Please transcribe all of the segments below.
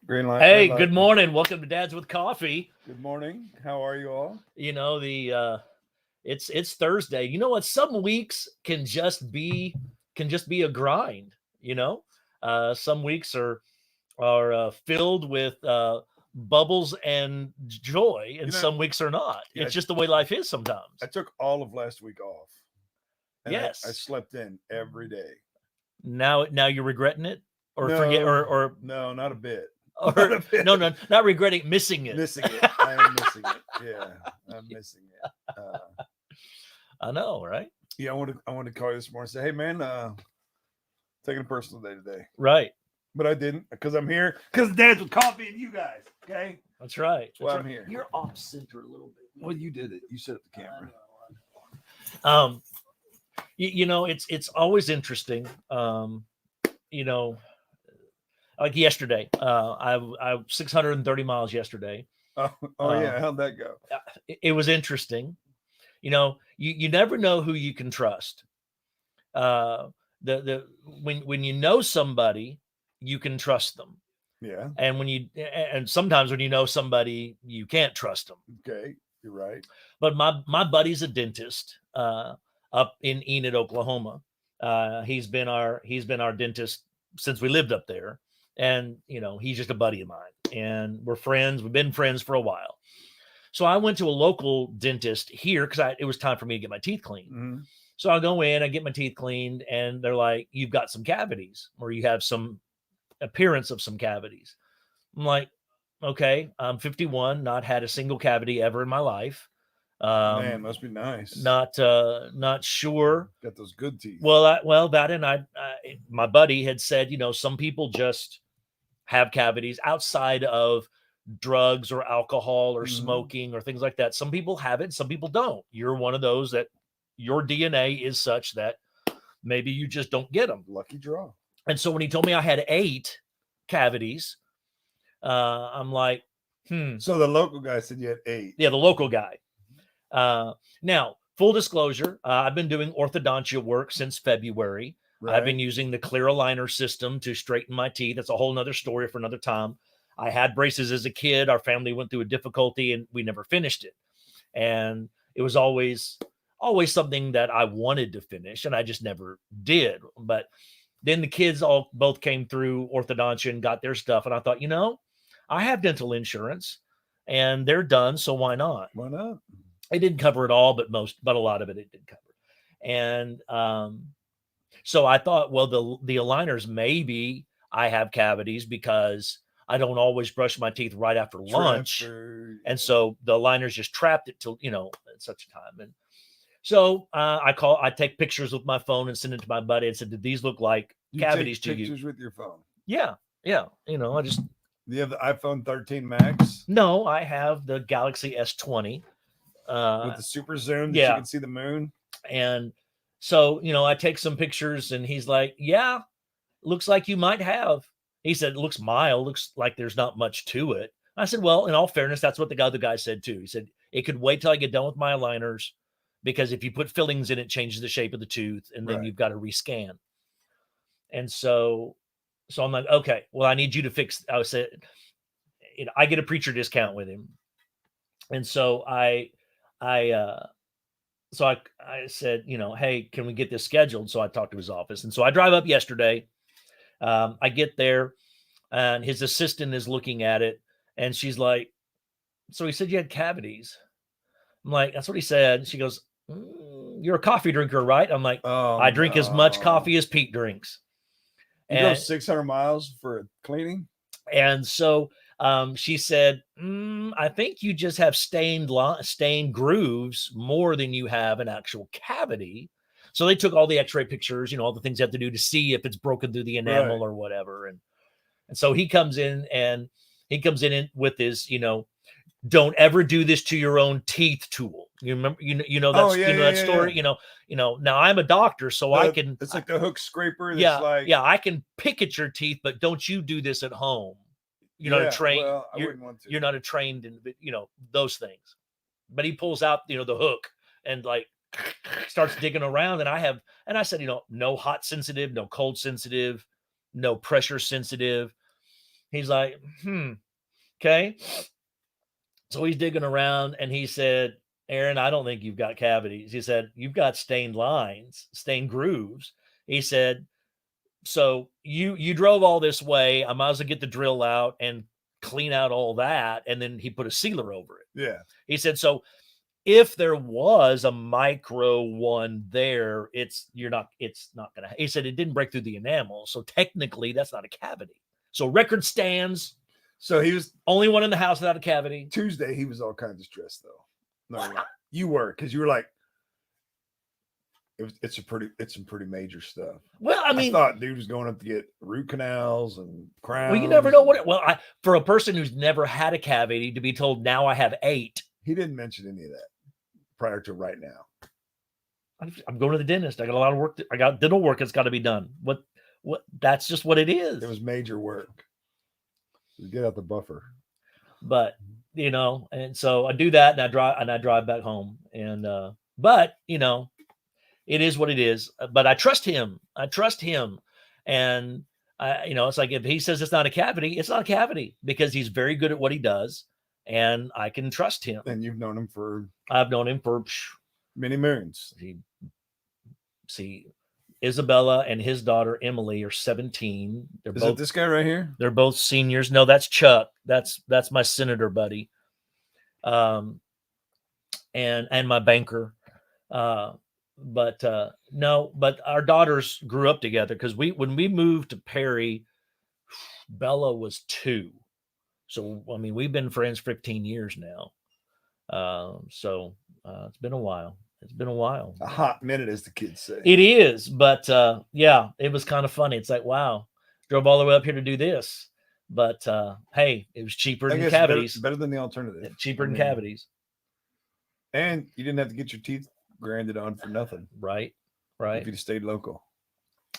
Green light. Hey, red light. good morning. Welcome to Dads with Coffee. Good morning. How are you all? You know, it's Thursday. You know what? Some weeks can just be a grind, you know? Some weeks are filled with bubbles and joy, and some weeks are not. yeah, It's just the way life is sometimes. I took all of last week off. And I Yes. slept in every day. Now you're regretting it? Or No, forget or no, not a bit. or Not a bit. no, not regretting missing it. Missing it. I am missing it. Yeah, I'm missing it. I know, right? Yeah, I wanted to call you this morning and say, hey man, taking a personal day today. Right. But I didn't because I'm here because Dad's with coffee and you guys. Okay. That's right. That's why That's I'm right. here. You're off center a little bit. Well, you did it. You set up the camera. It's always interesting. You know, like yesterday, I 630 miles yesterday. Yeah. How'd that go? It was interesting. You never know who you can trust. When you know somebody, you can trust them. Yeah. And sometimes when you know somebody, you can't trust them. Okay. You're right. But my buddy's a dentist up in Enid, Oklahoma. He's been our dentist since we lived up there, and he's just a buddy of mine, and we're friends. We've been friends for a while. So I went to a local dentist here because it was time for me to get my teeth cleaned. Mm-hmm. So I go in, I get my teeth cleaned, and they're like, "You've got some cavities, or you have some appearance of some cavities." I'm like, "Okay, I'm 51, not had a single cavity ever in my life. Man, must be nice. Not sure. Got those good teeth. Well, that and my buddy had said, some people just have cavities outside of drugs or alcohol or smoking or things like that. Some people have it, some people don't. You're one of those that your DNA is such that maybe you just don't get them. Lucky draw. And so when he told me I had 8 cavities, I'm like, So the local guy said you had 8. Yeah, the local guy. Now, full disclosure, I've been doing orthodontia work since February. Right. I've been using the clear aligner system to straighten my teeth. That's a whole nother story for another time. I had braces as a kid. Our family went through a difficulty and we never finished it. And it was always something that I wanted to finish and I just never did. But then the kids both came through orthodontia and got their stuff. And I thought, I have dental insurance and they're done. So why not? Why not? It didn't cover it all, but a lot of it did cover. And so I thought, well, the aligners, maybe I have cavities because I don't always brush my teeth right after lunch. And so the aligners just trapped it till, at such a time. And so I take pictures with my phone and send it to my buddy and said, did these look like cavities to you? Pictures with your phone? Yeah. I just. Do you have the iPhone 13 Max? No, I have the Galaxy S20. With the super zoom that you can see the moon. And so, I take some pictures and he's like, yeah, looks like you might have. He said, it looks mild, looks like there's not much to it. I said, well, in all fairness, that's what the other guy said too. He said, it could wait till I get done with my aligners because if you put fillings in, it changes the shape of the tooth and then you've got to rescan. And so I'm like, okay, well, I need you to fix. I said, I get a preacher discount with him. And so I said, hey, can we get this scheduled? So I talked to his office. And so I drive up yesterday. I get there and his assistant is looking at it and she's like, so he said you had cavities. I'm like, that's what he said. She goes, you're a coffee drinker, right? I'm like, I drink as much coffee as Pete drinks. You go 600 miles for cleaning? And so she said, I think you just have stained grooves more than you have an actual cavity. So they took all the x-ray pictures, all the things you have to do to see if it's broken through the enamel or whatever. And so he comes in with his, don't ever do this to your own teeth tool. You remember, that story, now I'm a doctor, so I can. It's like the hook scraper. That's I can pick at your teeth, but don't you do this at home. You're not a trained. Well, I wouldn't want to. You're not a trained in, those things. But he pulls out, the hook and starts digging around. And I said, no hot sensitive, no cold sensitive, no pressure sensitive. He's like, okay. So he's digging around and he said, Aaron, I don't think you've got cavities. He said, you've got stained lines, stained grooves. He said, so you drove all this way. I might as well get the drill out and clean out all that. And then he put a sealer over it. Yeah. He said, so if there was a micro one there, it's not gonna. He said it didn't break through the enamel, so technically that's not a cavity. So record stands. So he was Only one in the house without a cavity. Tuesday. He was all kinds of stressed though. No, you were, because you were like, it's some pretty major stuff. Well, I mean, I thought dude was going up to get root canals and crowns. Well, you never know what. For a person who's never had a cavity to be told now I have 8. He didn't mention any of that prior to right now. I'm going to the dentist. I got a lot of work. I got dental work that's got to be done. What? That's just what it is. It was major work. Get out the buffer. But and so I do that, and I drive back home. And but it is what it is. But I trust him. And it's like if he says it's not a cavity, it's not a cavity, because he's very good at what he does, and I can trust him. And you've known him for? I've known him for many moons. See, Isabella and his daughter Emily are 17. Is it this guy right here? They're both seniors. No, that's Chuck. That's my senator buddy. And my banker. But our daughters grew up together, because when we moved to Perry, Bella was 2. So I mean, we've been friends 15 years now. So it's been a while. A hot minute, as the kids say. It is, but yeah, it was kind of funny. It's like, wow, drove all the way up here to do this, but hey, it was cheaper than cavities. Better than the alternative. Cheaper than cavities. And you didn't have to get your teeth grinded on for nothing. Right. If you stayed local.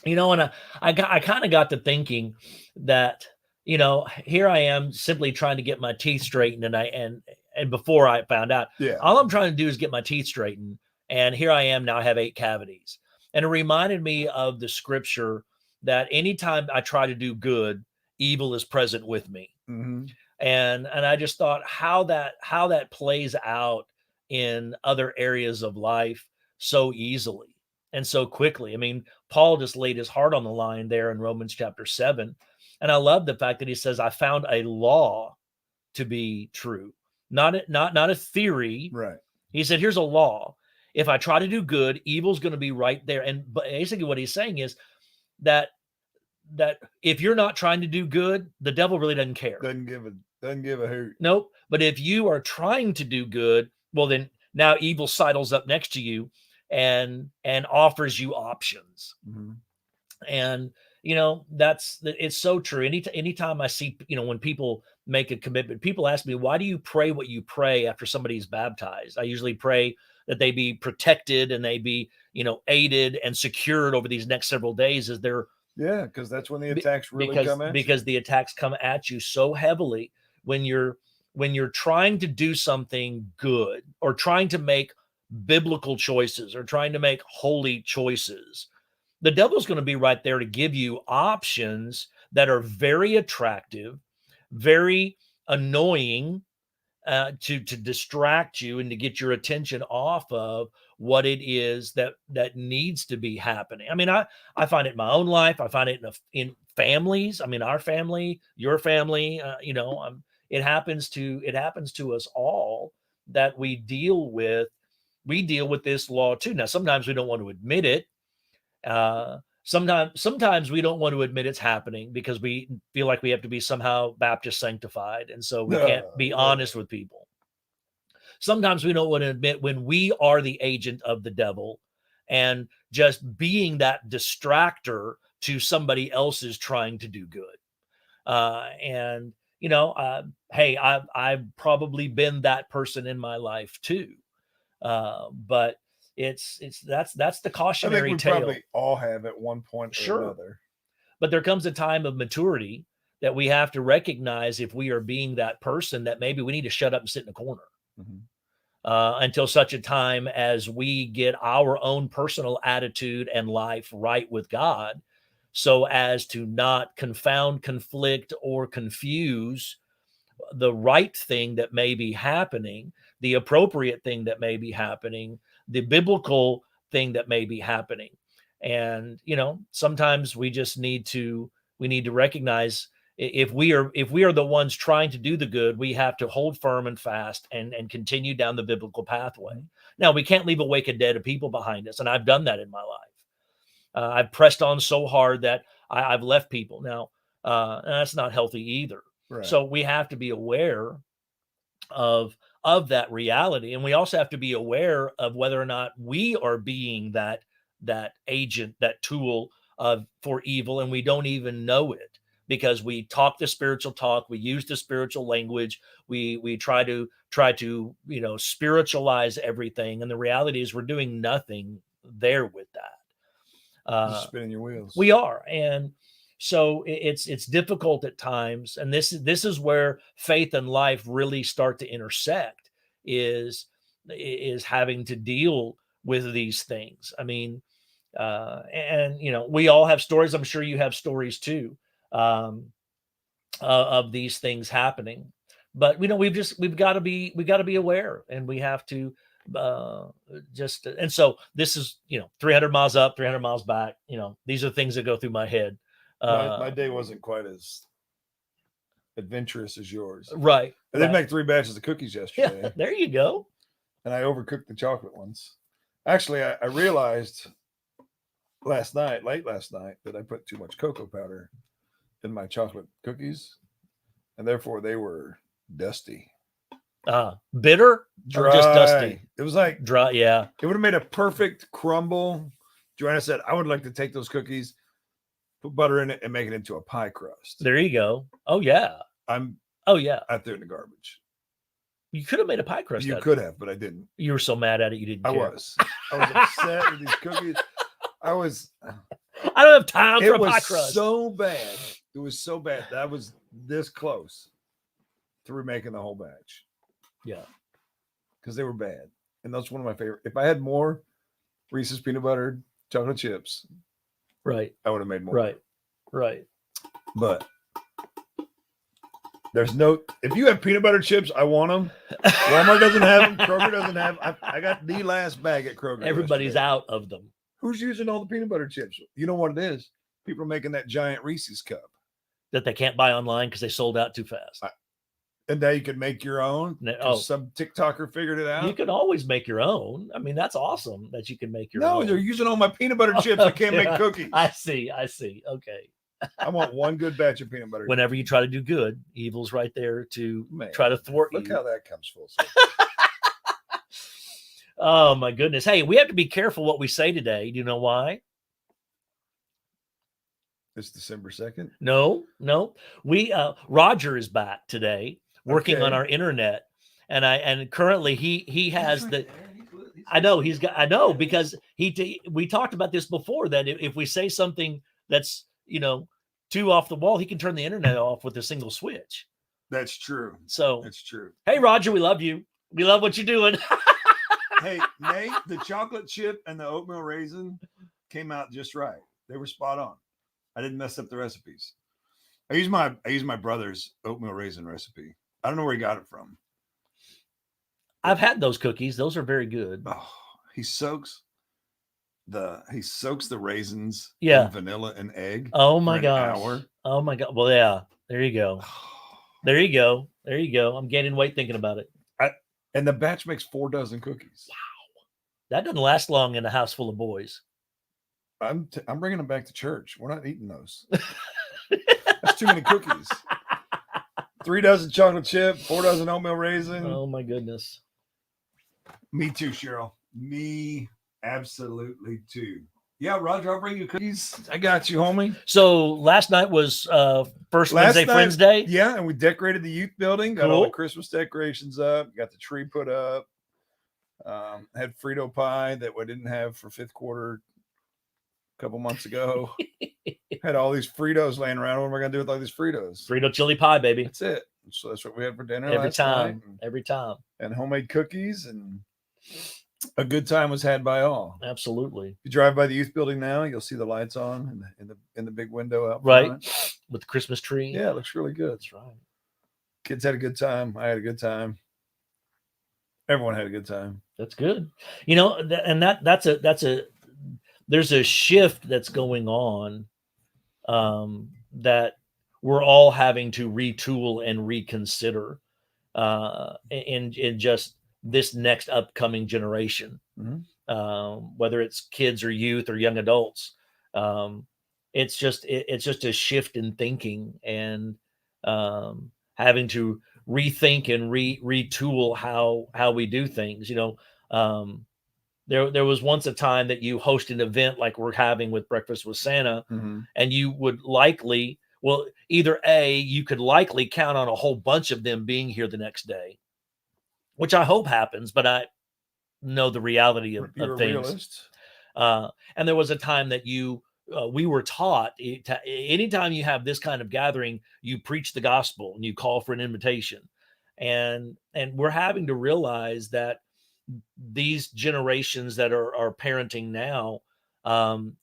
And I kind of got to thinking that, here I am simply trying to get my teeth straightened, and before I found out, all I'm trying to do is get my teeth straightened. And here I am now, I have 8 cavities. And it reminded me of the scripture that anytime I try to do good, evil is present with me. Mm-hmm. And I just thought how that plays out in other areas of life so easily and so quickly. I mean, Paul just laid his heart on the line there in Romans chapter 7. And I love the fact that he says, I found a law to be true, not a theory. Right. He said, here's a law. If I try to do good, evil's going to be right there. And basically what he's saying is that if you're not trying to do good, the devil really doesn't care. Doesn't give a hoot. Nope. But if you are trying to do good, well, then now evil sidles up next to you and offers you options. Mm-hmm. And it's so true. Anytime I see, when people make a commitment, people ask me, why do you pray what you pray after somebody's baptized? I usually pray that they be protected and they be, aided and secured over these next several days as they're. Yeah, because that's when the attacks really come at you. Because the attacks come at you so heavily when you're trying to do something good, or trying to make biblical choices, or trying to make holy choices. The devil's going to be right there to give you options that are very attractive, very annoying, to distract you and to get your attention off of what it is that needs to be happening. I mean, I find it in my own life. I find it in families. I mean, our family, your family, it happens to us all, that we deal with this law too. Now, sometimes we don't want to admit it. Sometimes we don't want to admit it's happening because we feel like we have to be somehow Baptist sanctified. And so we can't be honest with people. Sometimes we don't want to admit when we are the agent of the devil and just being that distractor to somebody else's trying to do good. Hey, I've probably been that person in my life too. But that's the cautionary tale. Probably all have at one point or another. But there comes a time of maturity that we have to recognize if we are being that person, that maybe we need to shut up and sit in a corner. Mm-hmm. Until such a time as we get our own personal attitude and life right with God. so as to not confound, conflict, or confuse the right thing that may be happening, the appropriate thing that may be happening, the biblical thing that may be happening. And sometimes we need to recognize, if we are the ones trying to do the good, we have to hold firm and fast and continue down the biblical pathway. Now, we can't leave a wake of dead people behind us, and I've done that in my life. I've pressed on so hard that I've left people. Now, and that's not healthy either. Right. So we have to be aware of that reality, and we also have to be aware of whether or not we are being that agent, that tool for evil, and we don't even know it, because we talk the spiritual talk, we use the spiritual language, we try to spiritualize everything, and the reality is we're doing nothing there with that. Just spinning your wheels. We are. And so it's difficult at times, and this is where faith and life really start to intersect, is having to deal with these things. I mean, and we all have stories. I'm sure you have stories too, of these things happening. But we've got to be aware, and we have to and so this is 300 miles up, 300 miles back. These are things that go through my head. My day wasn't quite as adventurous as yours. Right. I did make 3 batches of cookies yesterday. Yeah, there you go. And I overcooked the chocolate ones. Actually, I realized late last night, that I put too much cocoa powder in my chocolate cookies, and therefore they were dusty. Bitter? Dry. Or just dusty? It was like dry. Yeah. It would have made a perfect crumble. Joanna said, I would like to take those cookies, put butter in it, and make it into a pie crust. There you go. Oh yeah. I threw it in the garbage. You could have made a pie crust. You could have, but I didn't. You were so mad at it, you didn't care. I was upset with these cookies. I don't have time for a pie crust. It was so bad. It was so bad that I was this close to remaking the whole batch. Yeah. Because they were bad. And that's one of my favorite. If I had more Reese's peanut butter chocolate chips, right, I would have made more. Right. But there's no, if you have peanut butter chips, I want them. Walmart doesn't have them. Kroger doesn't have them. I got the last bag at Kroger. Everybody's out of them. Who's using all the peanut butter chips? You know what it is? People are making that giant Reese's cup that they can't buy online because they sold out too fast. And now you can make your own. Some TikToker figured it out. You can always make your own. I mean, that's awesome that you can make your own. No, they're using all my peanut butter chips. I can't make cookies. I see. Okay. I want one good batch of peanut butter. Whenever you try to do good, evil's right there to try to thwart you. Look how that comes full circle. Oh my goodness. Hey, we have to be careful what we say today. Do you know why? It's December 2nd. No. We Roger is back today working on our internet. And currently he has the I know because we talked about this before, that if we say something that's too off the wall, he can turn the internet off with a single switch. That's true. So that's true. Hey Roger, we love you. We love what you're doing. Hey Nate, the chocolate chip and the oatmeal raisin came out just right. They were spot on. I didn't mess up the recipes. I used my brother's oatmeal raisin recipe. I don't know where he got it from. I've had those cookies. Those are very good. Oh, he soaks the raisins in vanilla and egg. Oh my gosh. Oh my God. Well, yeah. There you go. There you go. I'm gaining weight thinking about it. And the batch makes 4 dozen cookies. Wow. That doesn't last long in a house full of boys. I'm bringing them back to church. We're not eating those. That's too many cookies. 3 dozen chocolate chip, 4 dozen oatmeal raisin. Oh my goodness. Me too, Cheryl. Me absolutely too. Yeah, Roger, I'll bring you cookies. I got you, homie. So last night was first Wednesday Friends Day. Yeah, and we decorated the youth building. Got all the Christmas decorations up. Got the tree put up. Had Frito pie that we didn't have for 5th quarter a couple months ago. Had all these Fritos laying around. What am I going to do with all these Fritos? Frito chili pie, baby. That's it. So that's what we had for dinner every time. And homemade cookies. And A good time was had by all. Absolutely. If you drive by the youth building now, you'll see the lights on in the big window out right front. with the Christmas tree. Yeah, it looks really good. That's right. Kids had a good time. I had a good time. Everyone had a good time. That's good. And there's a shift that's going on, that we're all having to retool and reconsider, in just this next upcoming generation, whether it's kids or youth or young adults. It's just a shift in thinking, and having to rethink and retool how we do things. There was once a time that you host an event like we're having with Breakfast with Santa, and you would likely, either you could likely count on a whole bunch of them being here the next day, which I hope happens, but I know the reality of things. Realist. And there was a time that we were taught, anytime you have this kind of gathering, you preach the gospel and you call for an invitation. And we're having to realize that these generations that are parenting now,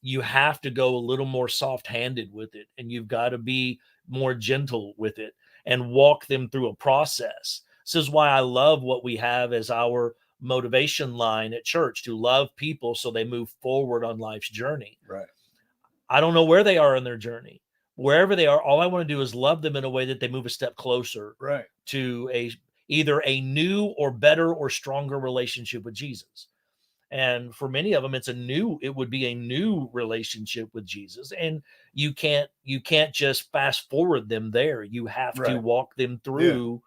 you have to go a little more soft-handed with it, and you've got to be more gentle with it and walk them through a process. This is why I love what we have as our motivation line at church, to love people so they move forward on life's journey. Right. I don't know where they are in their journey. Wherever they are, all I want to do is love them in a way that they move a step closer to either a new or better or stronger relationship with Jesus. And for many of them, it would be a new relationship with Jesus. And you can't just fast forward them there. You have to walk them through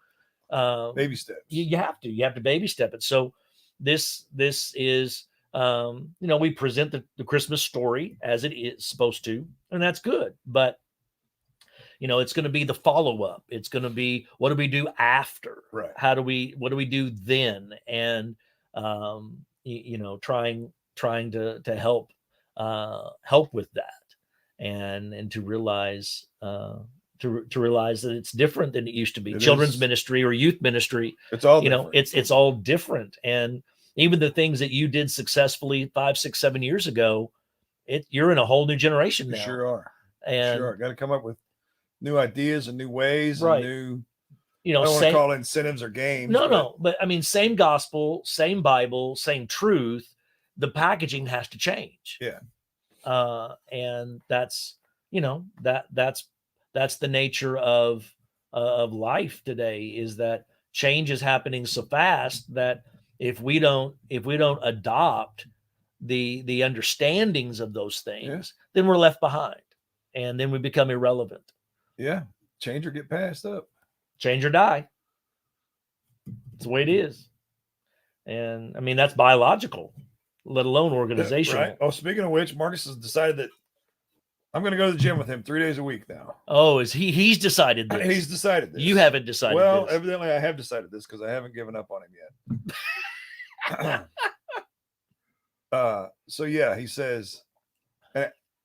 baby steps. You have to baby step it. So this is, we present the Christmas story as it is supposed to, and that's good. But it's going to be the follow-up. It's going to be, what do we do after? Right. What do we do then? And, trying to help with that, and to realize, to realize that it's different than it used to be. Children's ministry or youth ministry, it's all different. It's all different. And even the things that you did successfully 5, 6, 7 years ago, you're in a whole new generation now. You sure are. And got to come up with new ideas and new ways, and new, I don't want to call it incentives or games. No, but I mean, same gospel, same Bible, same truth. The packaging has to change. Yeah. And that's the nature of life today, is that change is happening so fast that if we don't adopt the understandings of those things, then we're left behind, and then we become irrelevant. Yeah. Change or get passed up. Change or die. It's the way it is. And I mean, that's biological, let alone organizational. Right. Oh, speaking of which, Marcus has decided that I'm going to go to the gym with him 3 days a week now. Oh, he's decided this? He's decided this. You haven't decided this. This. Evidently I have decided this, because I haven't given up on him yet. So yeah, he says,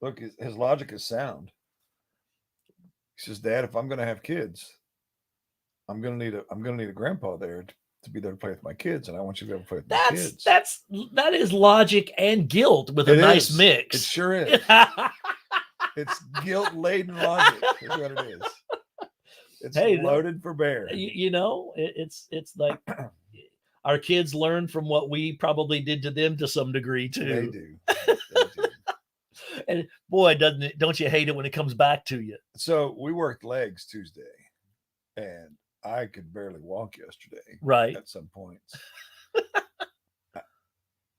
look, his logic is sound. He says, Dad, if I'm going to have kids, I'm going to need a grandpa there to be there to play with my kids, and I want you to be able to play with my kids. That is logic and guilt with a nice mix. It sure is. It's guilt-laden logic. That's what it is. It's loaded for bear. It's like our kids learn from what we probably did to them to some degree too. They do. And boy, don't you hate it when it comes back to you? So we worked legs Tuesday, and I could barely walk yesterday. Right. At some points.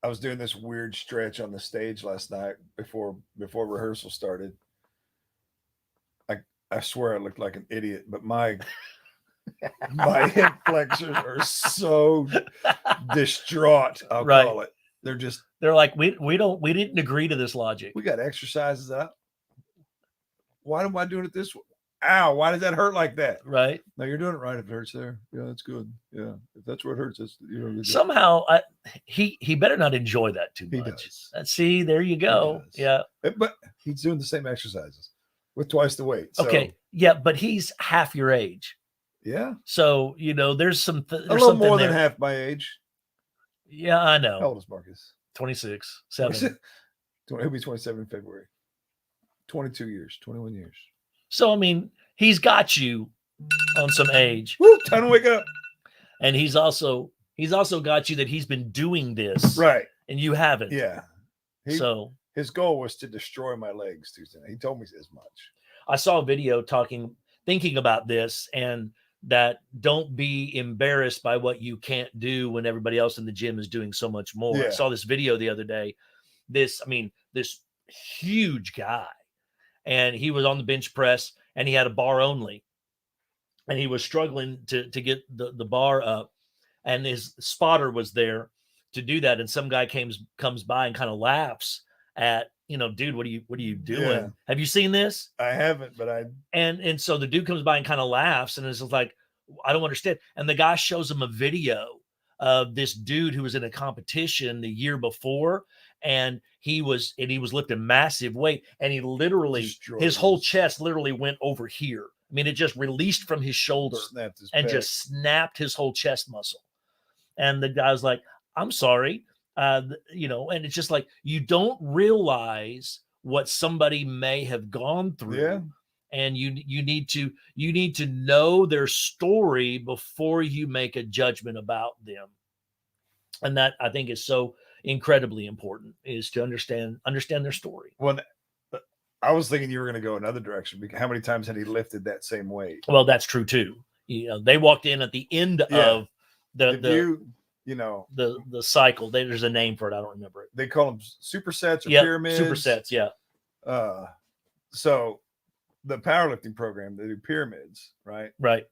I was doing this weird stretch on the stage last night before rehearsal started. I swear I looked like an idiot, but my hip flexors are so distraught. I'll call it. They're like, we didn't agree to this logic. We got exercises up. Why am I doing it this way? Ow, why does that hurt like that? Right. No, you're doing it right if it hurts there. Yeah, that's good. Yeah. If that's where it hurts, somehow he better not enjoy that too much. He does. See, there you go. Yeah. But he's doing the same exercises with twice the weight. So. Okay. Yeah, but he's half your age. Yeah. So, there's a little more than half my age. Yeah, I How know. old is Marcus? 26, 7. He'll be 27 in February. 22 years, 21 years. So, I mean, he's got you on some age. Woo, time to wake up. And he's also got you that he's been doing this. Right. And you haven't. Yeah. His goal was to destroy my legs Tuesday. He told me as much. I saw a video thinking about this, and that don't be embarrassed by what you can't do when everybody else in the gym is doing so much more. Yeah. I saw this video the other day. This huge guy, and he was on the bench press, and he had a bar only, and he was struggling to get the bar up, and his spotter was there to do that. And some guy comes by and kind of laughs at, dude, what are you doing? Yeah. Have you seen this? I haven't, but and so the dude comes by and kind of laughs, and it's like, I don't understand. And the guy shows him a video of this dude who was in a competition the year before, and he was lifting massive weight, and he literally his whole chest literally went over here. I mean, it just released from his shoulder and just snapped his whole chest muscle. And the guy's like, I'm sorry. And it's just like, you don't realize what somebody may have gone through. Yeah. And you need to know their story before you make a judgment about them. And that, I think, is so incredibly important, is to understand their story. Well, I was thinking you were going to go another direction, because how many times had he lifted that same weight? Well, that's true too. They walked in at the end of the cycle. There's a name for it. I don't remember it. They call them supersets or pyramids. Supersets, yeah. So the powerlifting program, they do pyramids, right? Right.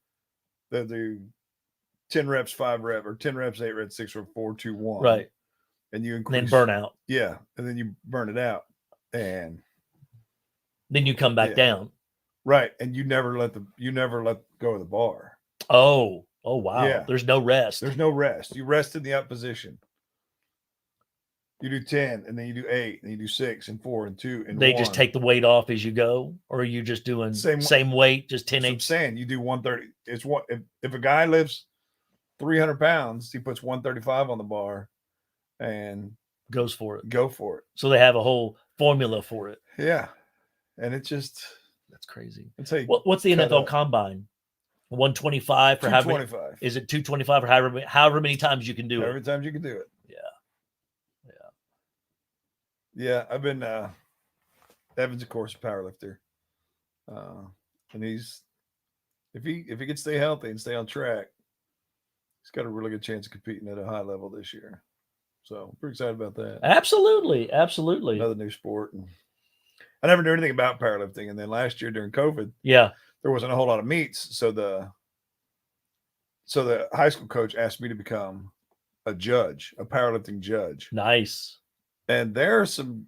They do 10 reps, 5 reps, or 10 reps, 8 reps, 6 reps, 4, 2, 1. Right. And you increase. And then burn out. Yeah. And then you burn it out. And then you come back down. Right. And you never let go of the bar. Oh wow. Yeah. There's no rest. There's no rest. You rest in the up position. You do 10, and then you do 8, and you do 6 and 4 and 2 and they 1. just take the weight off as you go, or are you just doing same weight, just 10, 8? I'm saying you do 130. It's what if a guy lifts 300 pounds, he puts 135 on the bar and goes for it. Go for it. So they have a whole formula for it. Yeah. And it's just, that's crazy. What's the NFL Combine? 125 for 225. Is it 225 or however many times you can do it? Every time you can do it. Yeah. Yeah. I've been Evan's, of course, a powerlifter. And he's if he can stay healthy and stay on track, he's got a really good chance of competing at a high level this year. So I'm pretty excited about that. Absolutely. Another new sport. And I never knew anything about powerlifting. And then last year during COVID, there wasn't a whole lot of meets. So the high school coach asked me to become a judge, a powerlifting judge. Nice. And there are some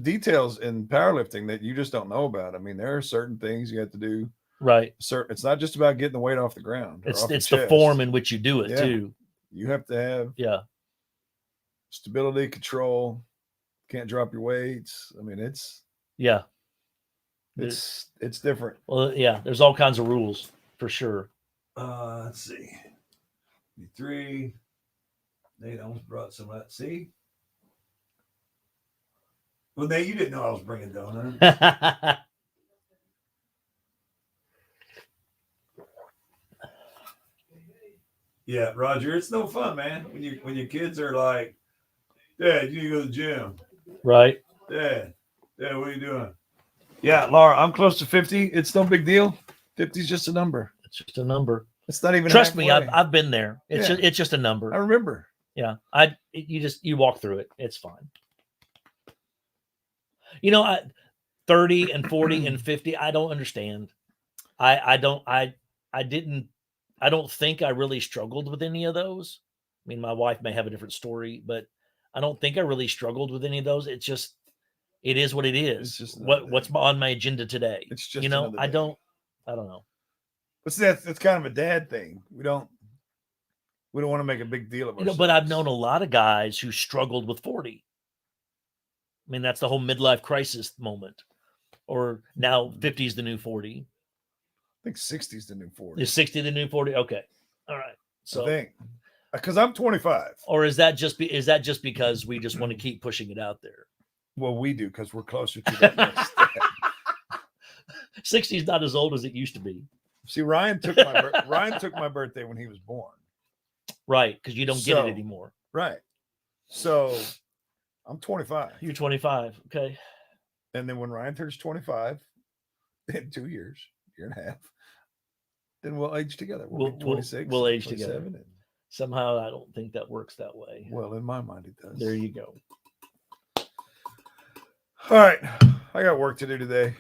details in powerlifting that you just don't know about. I mean, there are certain things you have to do. Right. It's not just about getting the weight off the ground. It's the form in which you do it too. You have to have stability, control. Can't drop your weights. I mean, it's different. Well, yeah, there's all kinds of rules for sure. Let's see. 3. Nate almost brought some of that. See? Well, Nate, you didn't know I was bringing donuts. Yeah, Roger, it's no fun, man. When your kids are like, Dad, you need to go to the gym. Right. Dad, what are you doing? Yeah, Laura, I'm close to 50. It's no big deal. 50 is just a number. It's just a number. It's not even. Trust me, I've been there. It's just a number. I remember. Yeah, you walk through it. It's fine. 30 and 40 and 50. I don't understand. I don't think I really struggled with any of those. I mean, my wife may have a different story, but I don't think I really struggled with any of those. It is what it is. It's just what's on my agenda today. It's just I don't know. But see, that's kind of a dad thing. We don't want to make a big deal of ourselves. But I've known a lot of guys who struggled with 40. I mean, that's the whole midlife crisis moment. Or now 50 is the new 40. I think 60 is the new 40. Is 60 the new 40? Okay. All right. So I think. Because I'm 25. Or is that just because we just want to keep pushing it out there? Well, we do because we're closer to that next step. 60 is not as old as it used to be. See, Ryan took my birthday when he was born. Right, because you don't get it anymore. Right. So I'm 25. You're 25. Okay. And then when Ryan turns 25 in 2 years, year and a half, then we'll age together. We'll be 26. We'll age together. And, somehow I don't think that works that way. Well, in my mind, it does. There you go. All right. I got work to do today.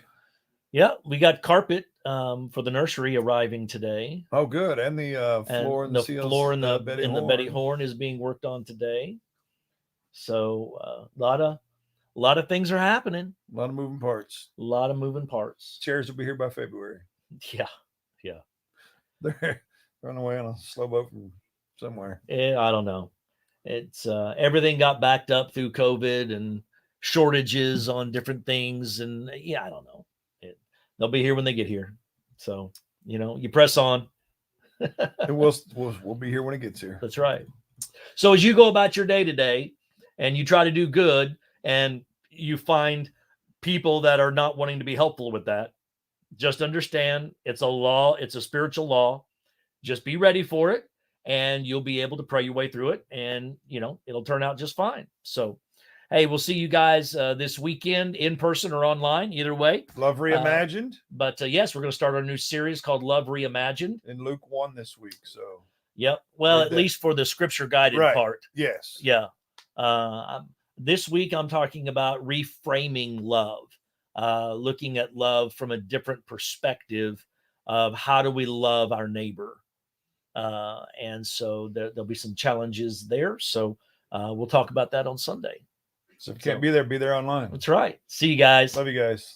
Yeah, we got carpet for the nursery arriving today. Oh, good. And the floor and the seals, floor in the Betty Horn is being worked on today. So a lot of things are happening. A lot of moving parts. A lot of moving parts. Chairs will be here by February. Yeah. They're running away on a slow boat from somewhere. I don't know. It's everything got backed up through COVID and shortages on different things, and I don't know. They'll be here when they get here. So you press on. And we'll be here when it gets here. That's right. So as you go about your day today, and you try to do good, and you find people that are not wanting to be helpful with that, just understand it's a law. It's a spiritual law. Just be ready for it, and you'll be able to pray your way through it, and it'll turn out just fine. So, hey, we'll see you guys this weekend in person or online, either way. Love Reimagined. But yes, we're going to start our new series called Love Reimagined. In Luke 1 this week. So, yep. Well, at least for the scripture guided part. Yes. Yeah. This week, I'm talking about reframing love, looking at love from a different perspective of how do we love our neighbor. And so there'll be some challenges there. So we'll talk about that on Sunday. So if you can't be there online. That's right. See you guys. Love you guys.